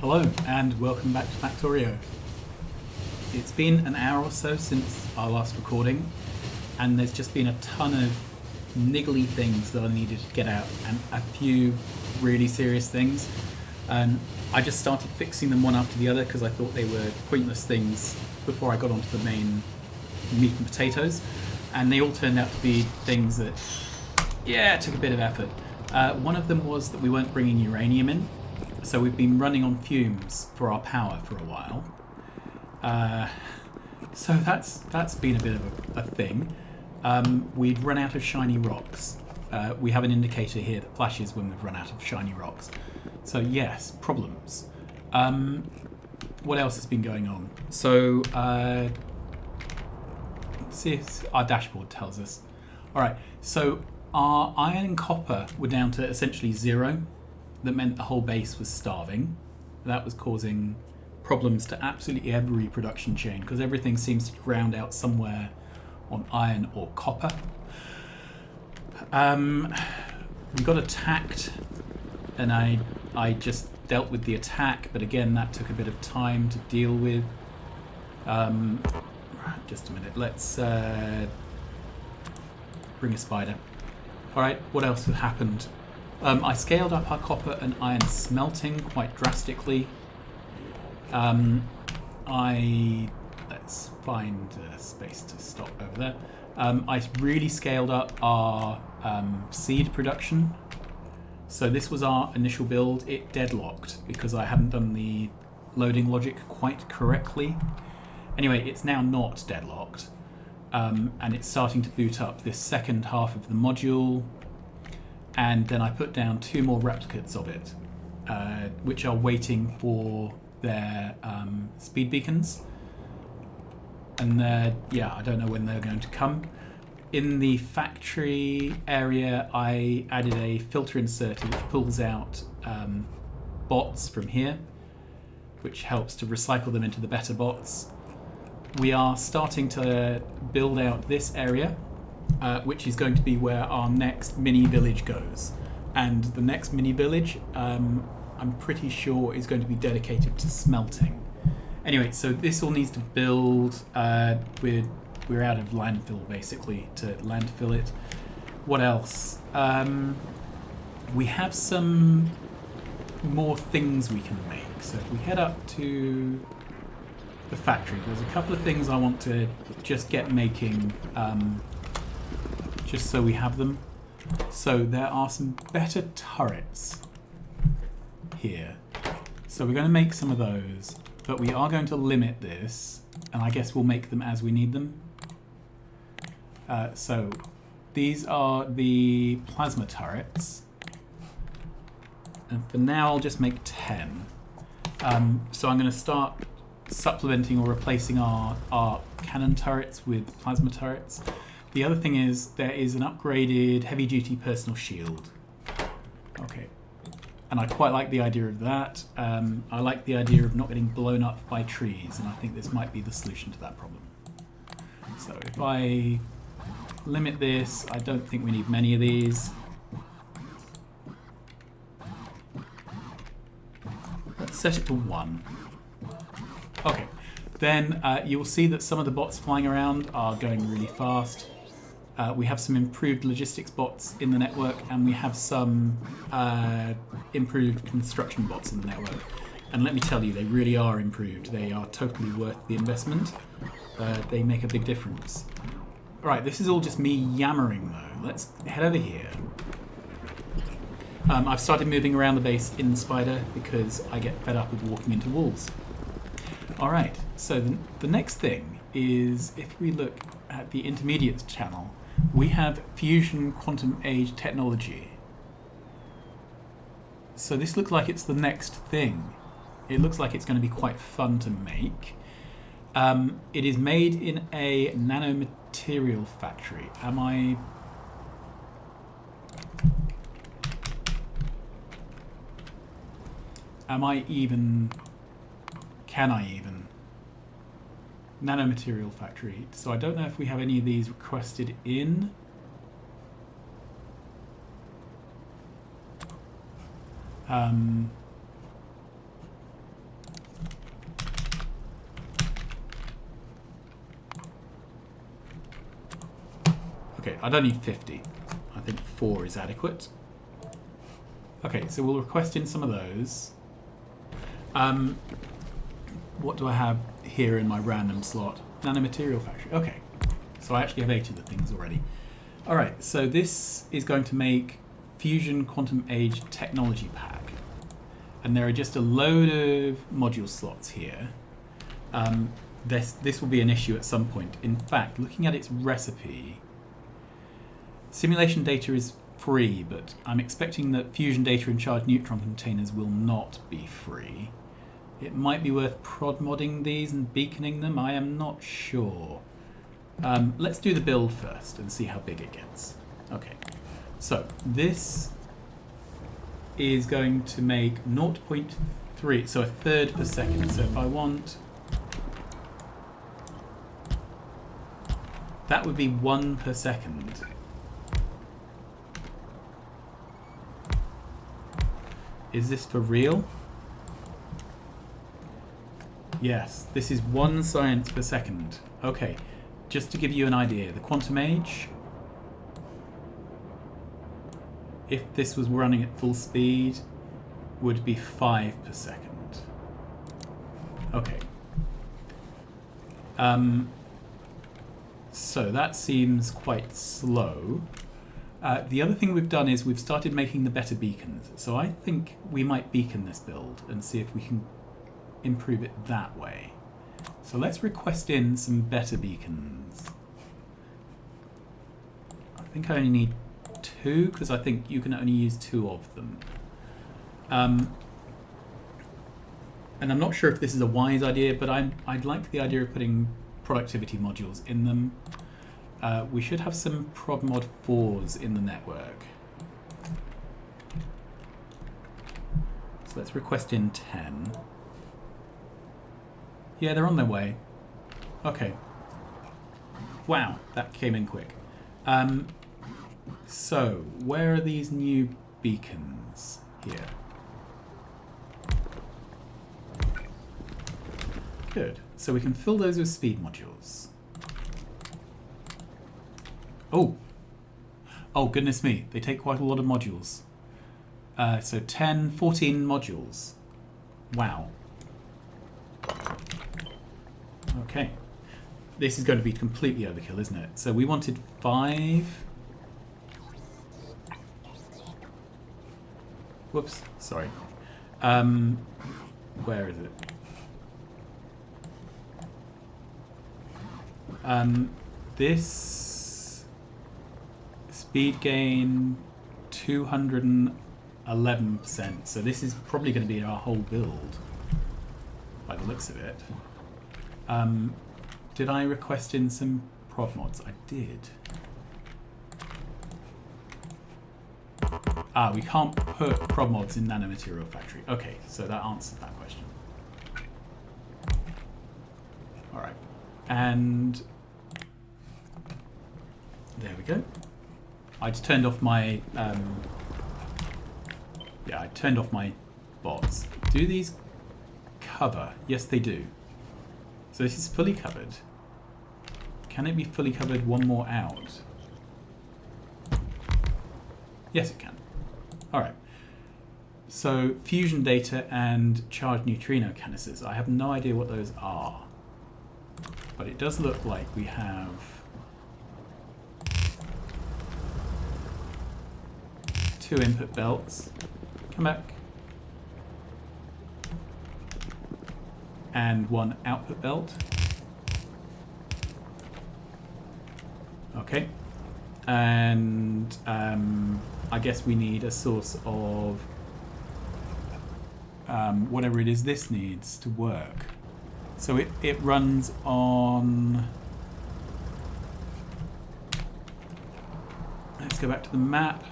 Hello and welcome back to Factorio. It's been an hour or so since our last recording and there's just been a ton of niggly things that I needed to get out and a few really serious things. And I just started fixing them one after the other because I thought they were pointless things before I got onto the main meat and potatoes. And they all turned out to be things that, took a bit of effort. One of them was that we weren't bringing uranium in. So we've been running on fumes for our power for a while. So that's been a bit of a thing. We'd run out of shiny rocks. We have an indicator here that flashes when we've run out of shiny rocks. So yes, problems. What else has been going on? So let's see if our dashboard tells us. Alright, so our iron and copper were down to essentially 0. That meant the whole base was starving. That was causing problems to absolutely every production chain because everything seems to ground out somewhere on iron or copper. We got attacked and I just dealt with the attack, but again that took a bit of time to deal with. Just a minute, let's bring a spider. Alright, what else had happened? I scaled up our copper and iron smelting quite drastically. Let's find a space to stop over there. I really scaled up our seed production. So this was our initial build. It deadlocked because I hadn't done the loading logic quite correctly. Anyway, it's now not deadlocked. And it's starting to boot up this second half of the module. And then I put down 2 more replicates of it, which are waiting for their speed beacons. And I don't know when they're going to come. In the factory area, I added a filter inserter which pulls out bots from here, which helps to recycle them into the better bots. We are starting to build out this area, which is going to be where our next mini village goes. And the next mini village, I'm pretty sure, is going to be dedicated to smelting. Anyway, so this all needs to build. We're out of landfill, basically, to landfill it. What else? We have some more things we can make. So if we head up to the factory, there's a couple of things I want to just get making, just so we have them. So there are some better turrets here. So we're going to make some of those, but we are going to limit this, and I guess we'll make them as we need them. So these are the plasma turrets. And for now I'll just make 10. So I'm going to start supplementing or replacing our cannon turrets with plasma turrets. The other thing is there is an upgraded heavy-duty personal shield. Okay. And I quite like the idea of that. I like the idea of not getting blown up by trees, and I think this might be the solution to that problem. So if I limit this, I don't think we need many of these. Let's set it to 1. Okay. Then you will see that some of the bots flying around are going really fast. We have some improved logistics bots in the network, and we have some improved construction bots in the network. And let me tell you, they really are improved. They are totally worth the investment. They make a big difference. Alright, this is all just me yammering though. Let's head over here. I've started moving around the base in Spider because I get fed up with walking into walls. Alright, so the next thing is, if we look at the intermediate channel, we have fusion quantum age technology. So this looks like it's the next thing. It looks like it's going to be quite fun to make. It is made in a nanomaterial factory. Am I even... Can I even? Nanomaterial factory. So I don't know if we have any of these requested in. Okay, I don't need 50. I think 4 is adequate. Okay, so we'll request in some of those. What do I have here in my random slot? Nanomaterial factory. Okay, so I actually have 8 of the things already. Alright, so this is going to make Fusion Quantum Age Technology Pack. And there are just a load of module slots here. This will be an issue at some point. In fact, looking at its recipe, simulation data is free, but I'm expecting that fusion data and charged neutron containers will not be free. It might be worth prod modding these and beaconing them. I am not sure. Let's do the build first and see how big it gets. Okay, so this is going to make 0.3, so a third per second. So if I want, that would be 1 per second. Is this for real? Yes, this is 1 science per second. Okay, just to give you an idea, the quantum age, if this was running at full speed, would be 5 per second. Okay. So that seems quite slow. The other thing we've done is we've started making the better beacons. So I think we might beacon this build and see if we can improve it that way. So let's request in some better beacons. I think I only need 2 because I think you can only use 2 of them. And I'm not sure if this is a wise idea, but I'd like the idea of putting productivity modules in them. We should have some prod mod 4s in the network. So let's request in 10. Yeah, they're on their way. Okay. Wow, that came in quick. So, where are these new beacons? Here. Good. So we can fill those with speed modules. Oh! Oh, goodness me. They take quite a lot of modules. So 10, 14 modules. Wow. Okay. This is going to be completely overkill, isn't it? So we wanted 5. Whoops, sorry. Where is it? This speed gain 211%. So this is probably going to be our whole build by the looks of it. Did I request in some prod mods? I did. Ah, we can't put prod mods in Nanomaterial Factory. Okay, so that answers that question. All right, and there we go. I just turned off my I turned off my bots. Do these cover? Yes, they do. So this is fully covered. Can it be fully covered one more out? Yes, it can. All right. So fusion data and charged neutrino canisters. I have no idea what those are, but it does look like we have two input belts. Come back. And one output belt. Okay. And I guess we need a source of whatever it is this needs to work. So it runs on... Let's go back to the map.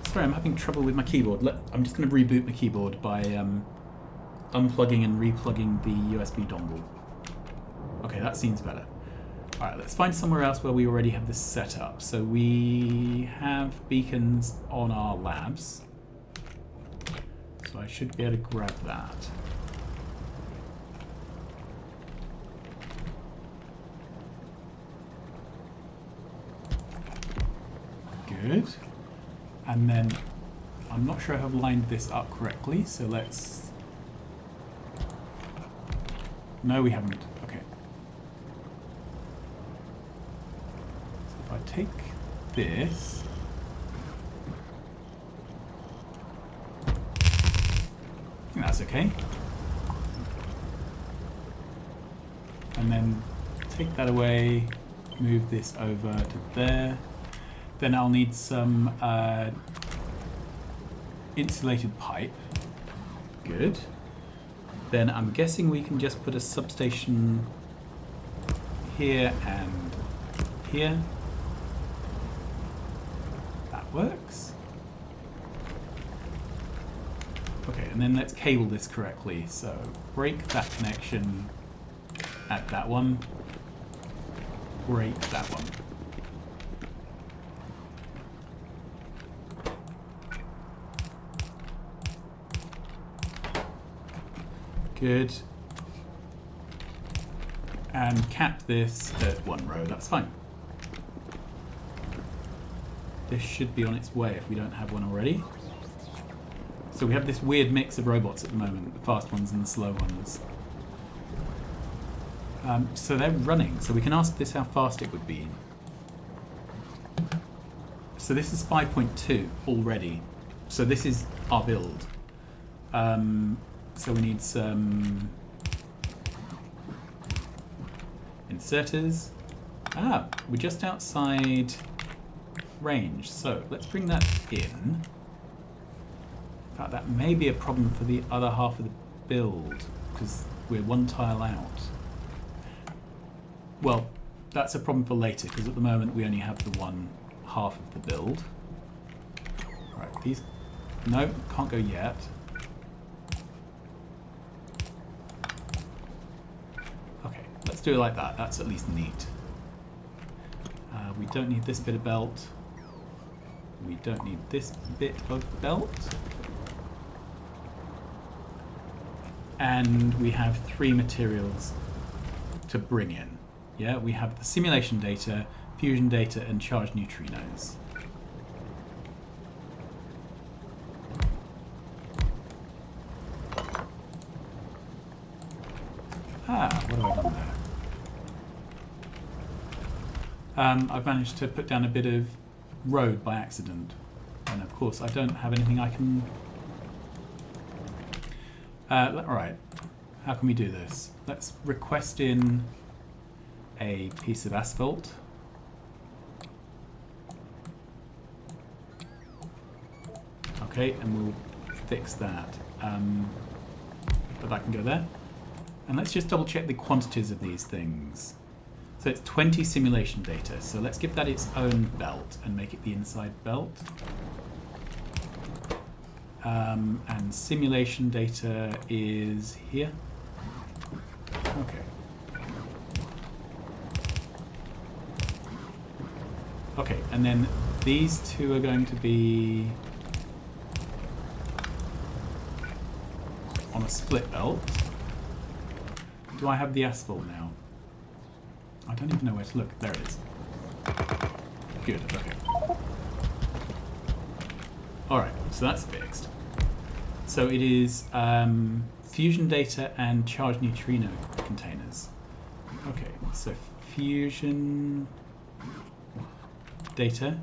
Sorry, I'm having trouble with my keyboard. I'm just going to reboot my keyboard by unplugging and replugging the USB dongle. Okay, that seems better. Alright, let's find somewhere else where we already have this set up. So we have beacons on our labs. So I should be able to grab that. Good. And then I'm not sure I've lined this up correctly, so let's... No, we haven't. Okay. So if I take this... I think that's okay. And then take that away, move this over to there. Then I'll need some insulated pipe. Good. Then I'm guessing we can just put a substation here and here. That works. Okay, and then let's cable this correctly. So break that connection at that one. Break that one. Good. And cap this at one row, that's fine. This should be on its way if we don't have one already. So we have this weird mix of robots at the moment, the fast ones and the slow ones. So they're running, so we can ask this how fast it would be. So this is 5.2 already. So this is our build. So we need some inserters. Ah, we're just outside range. So let's bring that in. In fact, that may be a problem for the other half of the build because we're one tile out. Well, that's a problem for later because at the moment we only have the one half of the build. Right, these... No, can't go yet. Okay, let's do it like that. That's at least neat. We don't need this bit of belt. We don't need this bit of belt. And we have 3 materials to bring in. Yeah, we have the simulation data, fusion data, and charged neutrinos. Ah, what have I done there? I've managed to put down a bit of road by accident. And of course, I don't have anything I can... Alright, how can we do this? Let's request in a piece of asphalt. Okay, and we'll fix that. But that can go there. And let's just double check the quantities of these things. So it's 20 simulation data. So let's give that its own belt and make it the inside belt. And simulation data is here. Okay. Okay, and then these two are going to be on a split belt. Do I have the asphalt now? I don't even know where to look. There it is. Good, okay. Alright, so that's fixed. So it is fusion data and charged neutrino containers. Okay, so fusion data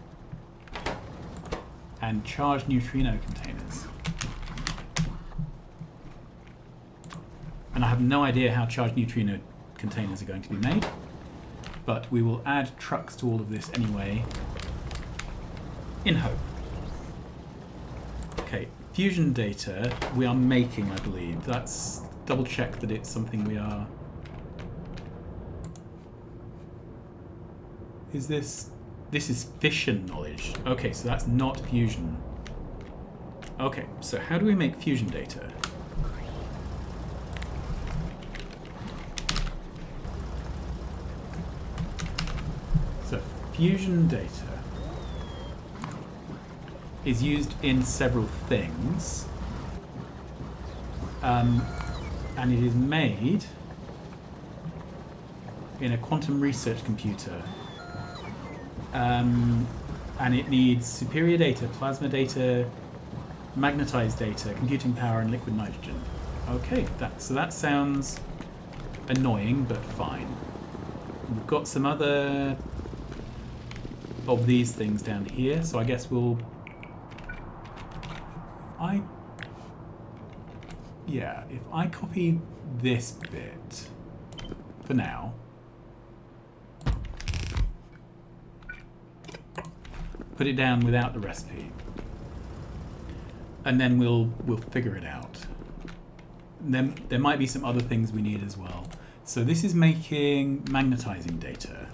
and charged neutrino containers. And I have no idea how charged neutrino containers are going to be made, but we will add trucks to all of this anyway, in hope. Okay, fusion data we are making, I believe. Let's double check that it's something we are... Is this... This is fission knowledge. Okay, so that's not fusion. Okay, so how do we make fusion data? So fusion data is used in several things, and it is made in a quantum research computer. And it needs superior data, plasma data, magnetized data, computing power, and liquid nitrogen. Okay, so that sounds annoying, but fine. We've got some other of these things down here, so I guess we'll... if I copy this bit for now, put it down without the recipe, and then we'll figure it out. And then there might be some other things we need as well. So this is making magnetizing data.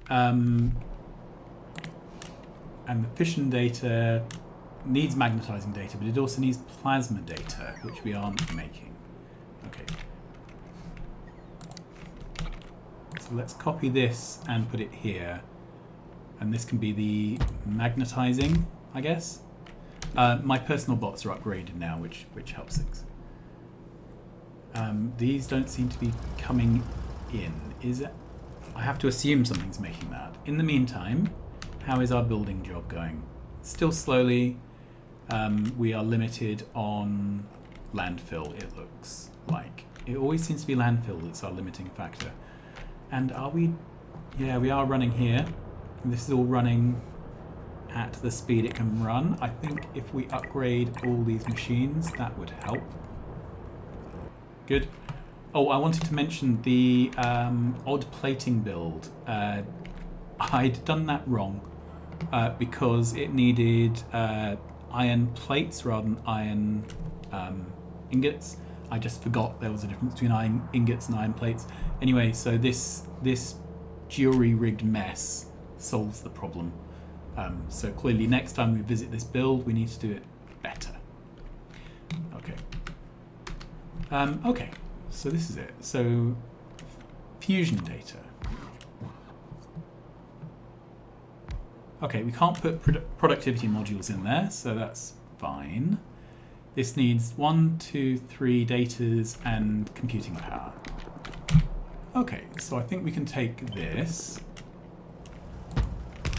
And the fission data needs magnetizing data, but it also needs plasma data, which we aren't making. Okay. So let's copy this and put it here. And this can be the magnetizing, I guess. My personal bots are upgraded now, which helps things. These don't seem to be coming in. Is it? I have to assume something's making that. In the meantime, how is our building job going? Still slowly. We are limited on landfill, it looks like. It always seems to be landfill that's our limiting factor. And are we... Yeah, we are running here. This is all running at the speed it can run. I think if we upgrade all these machines, that would help. Good. Oh, I wanted to mention the odd plating build. I'd done that wrong because it needed iron plates rather than iron ingots. I just forgot there was a difference between iron ingots and iron plates. Anyway, so this jury-rigged mess solves the problem. So clearly next time we visit this build, we need to do it better. Okay. Okay, so this is it. So fusion data. Okay, we can't put productivity modules in there, so that's fine. This needs 1, 2, 3 datas and computing power. Okay, so I think we can take this.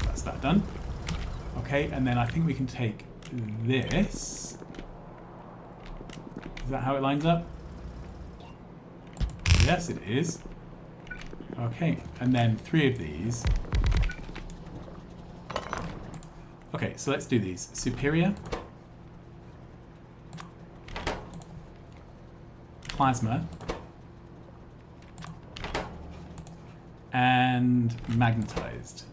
That's that done. Okay, and then I think we can take this. Is that how it lines up? Yes, it is. Okay, and then 3 of these. Okay, so let's do these. Superior. Plasma. And magnetized.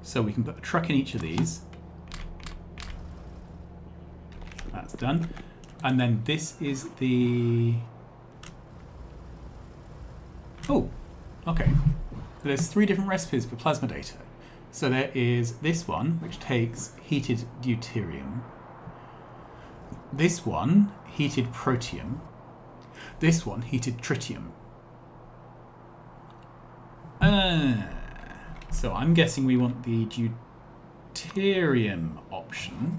So we can put a truck in each of these. That's done. And then this is the... Oh, okay. There's 3 different recipes for plasma data. So there is this one, which takes heated deuterium. This one, heated protium. This one, heated tritium. So I'm guessing we want the deuterium option.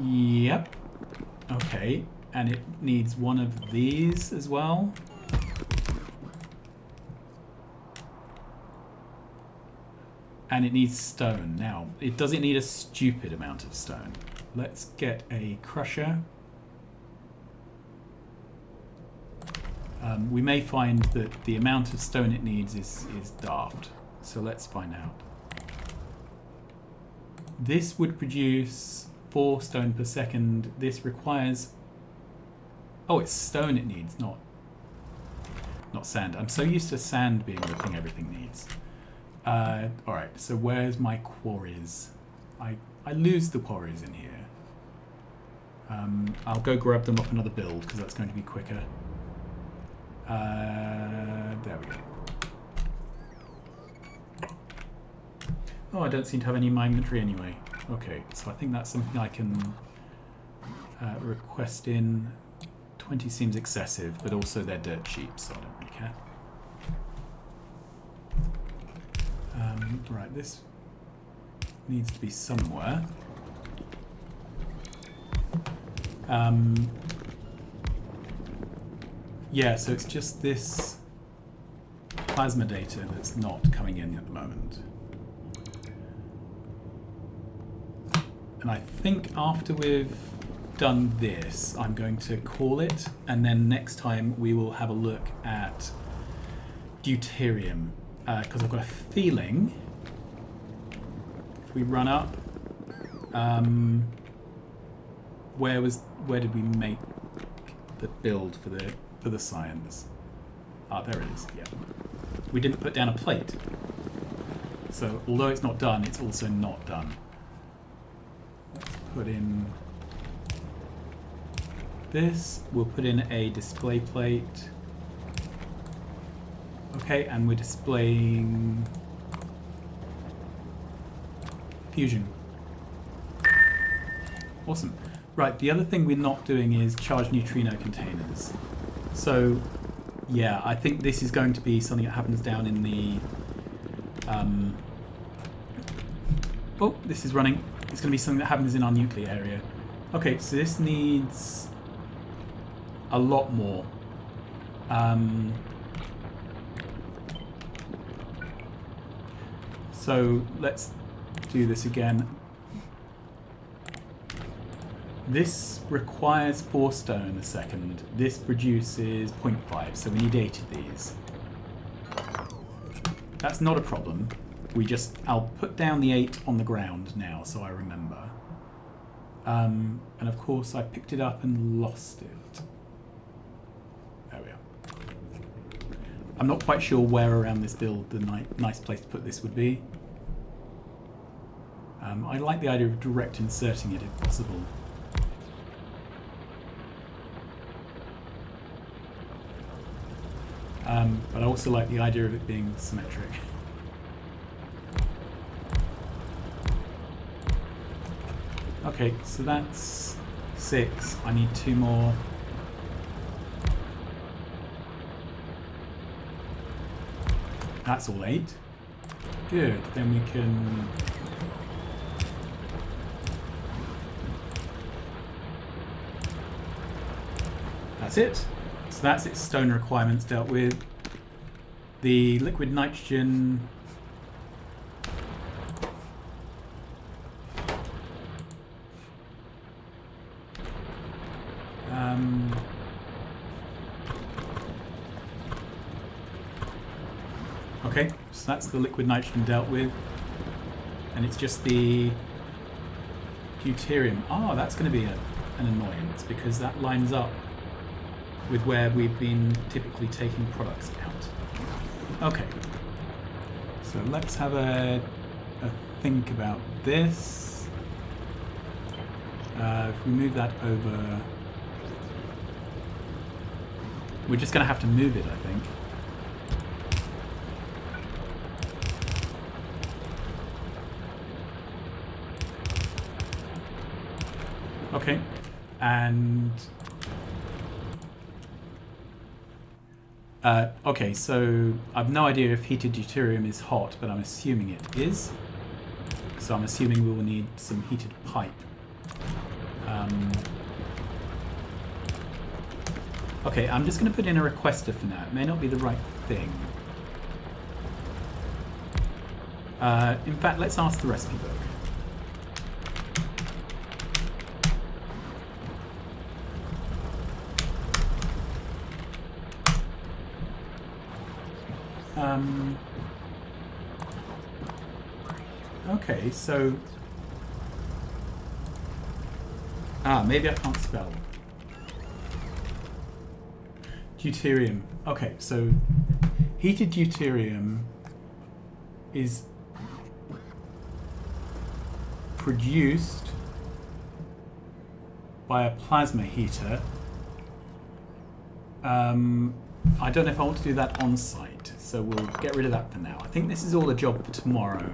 Yep. Okay, and it needs one of these as well. And it needs stone. Now, it doesn't need a stupid amount of stone. Let's get a crusher. We may find that the amount of stone it needs is daft. So let's find out. This would produce 4 stone per second. This requires... Oh, it's stone it needs, not sand. I'm so used to sand being the thing everything needs. Alright, so where's my quarries? I lose the quarries in here. I'll go grab them off another build because that's going to be quicker. There we go. Oh, I don't seem to have any in my inventory anyway. Okay, so I think that's something I can request in. 20 seems excessive, but also they're dirt cheap, so I don't really care. Right, this needs to be somewhere. Yeah, so it's just this plasma data that's not coming in at the moment. And I think after we've done this, I'm going to call it, and then next time we will have a look at deuterium, because I've got a feeling if we run up, where did we make the build for the science? Ah, there it is. Yeah, we didn't put down a plate, so although it's not done, it's also not done. Let's put in this. We'll put in a display plate. Okay, and we're displaying fusion. Awesome. Right, the other thing we're not doing is charged neutrino containers. So, yeah, I think this is going to be something that happens down in the... oh, this is running. It's going to be something that happens in our nuclear area. Okay, so this needs a lot more. So let's do this again. This requires 4 stone a second. This produces 0.5, so we need 8 of these. That's not a problem. I'll put down the 8 on the ground now, so I remember. And of course I picked it up and lost it. There we are. I'm not quite sure where around this build the nice place to put this would be. I like the idea of direct inserting it if possible. But I also like the idea of it being symmetric. Okay, so that's 6. I need 2 more. That's all 8. Good, then we can... That's it. So that's its stone requirements dealt with. The liquid nitrogen... okay, so that's the liquid nitrogen dealt with. And it's just the deuterium. Oh, that's going to be an annoyance because that lines up with where we've been typically taking products out. Okay, so let's have a think about this. If we move that over, we're just going to have to move it, I think. Okay, and okay, so I've no idea if heated deuterium is hot, but I'm assuming it is. So I'm assuming we will need some heated pipe. Okay, I'm just going to put in a requester for now. It may not be the right thing. In fact, let's ask the recipe book. Okay, so... maybe I can't spell. Deuterium. Okay, so heated deuterium is produced by a plasma heater. I don't know if I want to do that on site, so we'll get rid of that for now. I think this is all a job for tomorrow.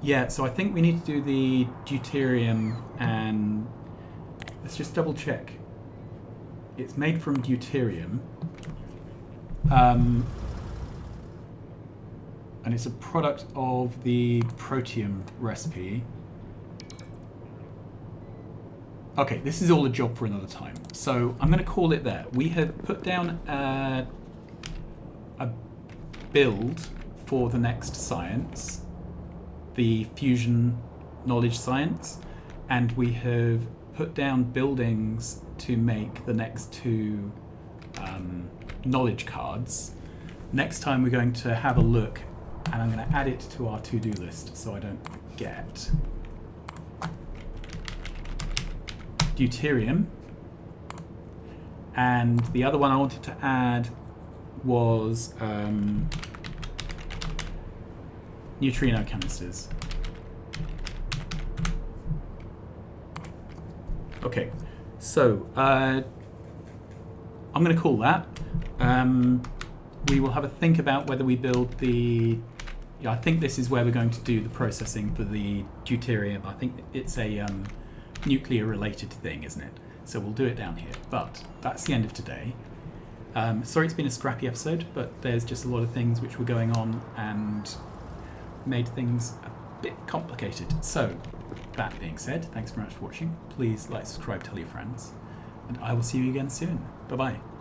Yeah, so I think we need to do the deuterium, and let's just double check. It's made from deuterium. And it's a product of the protium recipe. Okay, this is all a job for another time. So I'm going to call it there. We have put down a build for the next science, the fusion knowledge science, and we have put down buildings to make the next two knowledge cards. Next time we're going to have a look, and I'm going to add it to our to-do list so I don't forget. Deuterium, and the other one I wanted to add was neutrino canisters. Okay, so I'm going to call that. We will have a think about whether we build the... Yeah, I think this is where we're going to do the processing for the deuterium. I think it's a nuclear-related thing, isn't it? So we'll do it down here. But that's the end of today. Sorry it's been a scrappy episode, but there's just a lot of things which were going on and made things a bit complicated. So, that being said, thanks very much for watching. Please like, subscribe, tell your friends, and I will see you again soon. Bye-bye.